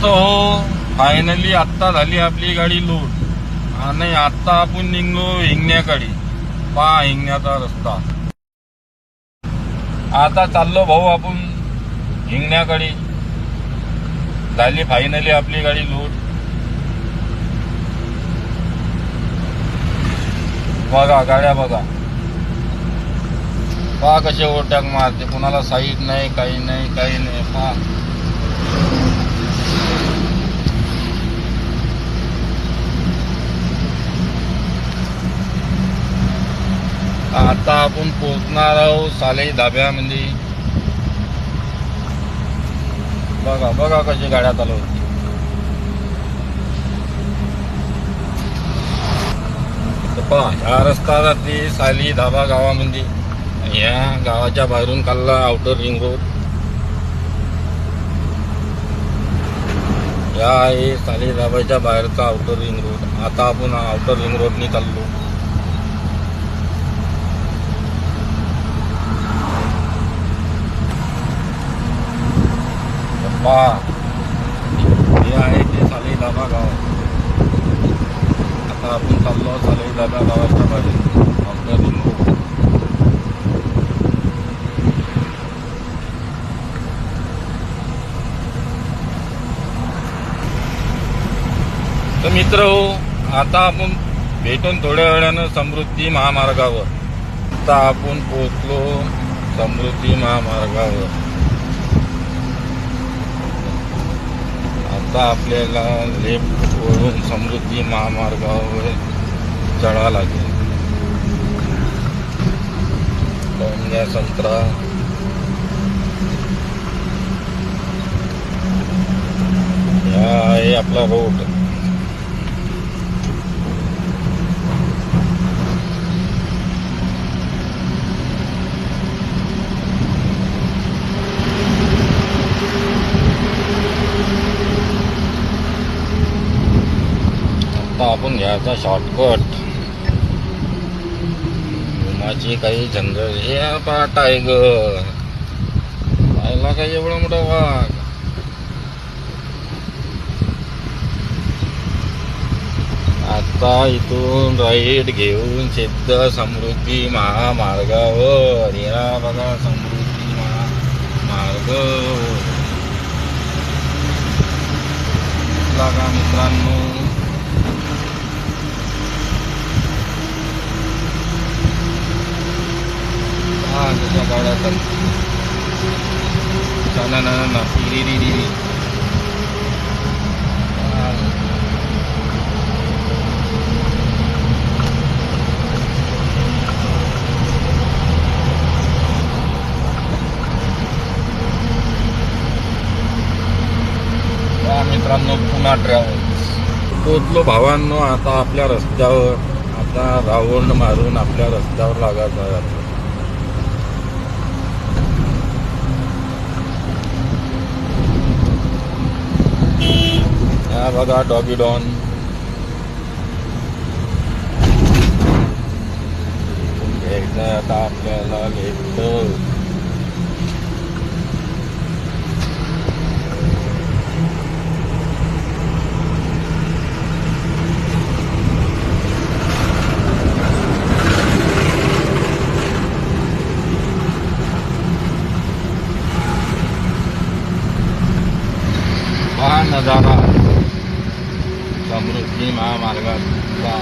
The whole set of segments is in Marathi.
तर हो, फायनली आत्ता झाली आपली गाडी लोड आणि आत्ता आपण निघलो हिंगण्याकडे. पहा हिंगण्याचा रस्ता. आता चाललो भाऊ आपण हिंगण्याकडे. झाली फायनली आपली गाडी लोड. बघा गाड्या बघा, पहा कसे ओव्हरटॅक मारते, कुणाला साईड नाही, काही नाही, काही नाही. पहा आता आपण पोहोचणार आहोत साले धाब्यामध्ये. बघा बघा कशी गाड्या चालवते. पहा ह्या रस्ता जाते साली धाबा गावामध्ये. या गावाच्या बाहेरून काढला आउटर रिंग रोड. या आहे साली धाबाच्या बाहेरचा आउटर रिंग रोड. आता आपण आउटर रिंग रोडनी चाललो. पहा हे आहे ते साली धाबा गाव. आता आपण चाललो साली धाबा गावाच्या बाहेर आउटर रिंग रोड. तर मित्र हो, आता आपण भेटून थोड्या वेळानं समृद्धी महामार्गावर. आता आपण पोहोचलो समृद्धी महामार्गावर. आता आपल्याला लेफ्ट वरून समृद्धी महामार्गावर चढा लागेल. कोंबड्या संत्रा हा आहे आपला रोड. आता आपण घ्यायचा शॉर्टकट. माझी काही झंझट. हे पहा टायगर पाहिला का, एवढा मोठा वाघ. आता इथून राईट घेऊन सिद्ध समृद्धी महामार्गावर. या बघा समृद्धी महामार्ग लागा मित्रांनो. जशा गाड्या ना पिरी. मित्रांनो पुन्हा ट्रॅव्हल्स पोचलो भावांनो. आता आपल्या रस्त्यावर. आता राऊंड मारून आपल्या रस्त्यावर लागायचं आहे. हा बघा डॉगी डॉन. घ्यायचं आता आपल्याला लेफ्ट. हा नजारा समृद्धी महामार्गाचा.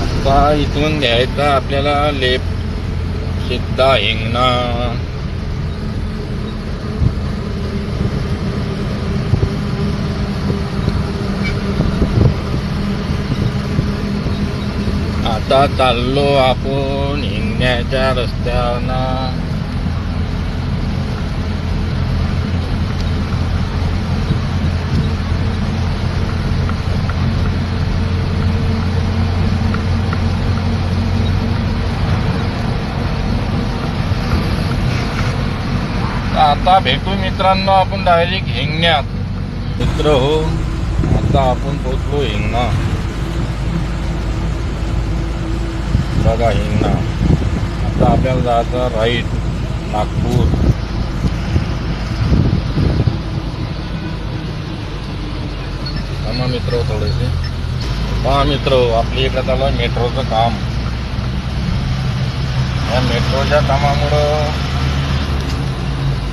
आता इथून घ्यायचा आपल्याला लेफ्ट सिद्धा हिंगणा. आता चाललो आपण हिंगण्याच्या रस्त्यानं. आता भेटू मित्रांनो आपण डायरेक्ट हिंगण्यात. मित्र हो, आता आपण पोचलो हिंगणा. बघा हिंगणा. आता आपल्याला जायचं राईट नागपूर. मित्र थोडेसे पहा मित्र, आपल्या इकडे चालू आहे मेट्रोचं काम. या मेट्रोच्या कामामुळं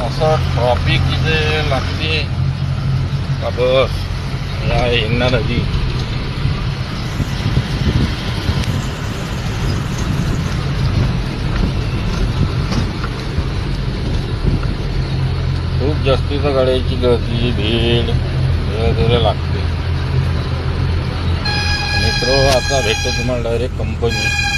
असं ट्रॉफिक इथे लागते का बस. या हिंगणा नदी. खूप जास्तीचं गाड्याची गर्दी, भीड वगैरे लागते. मित्र आता भेटतो तुम्हाला डायरेक्ट कंपनी.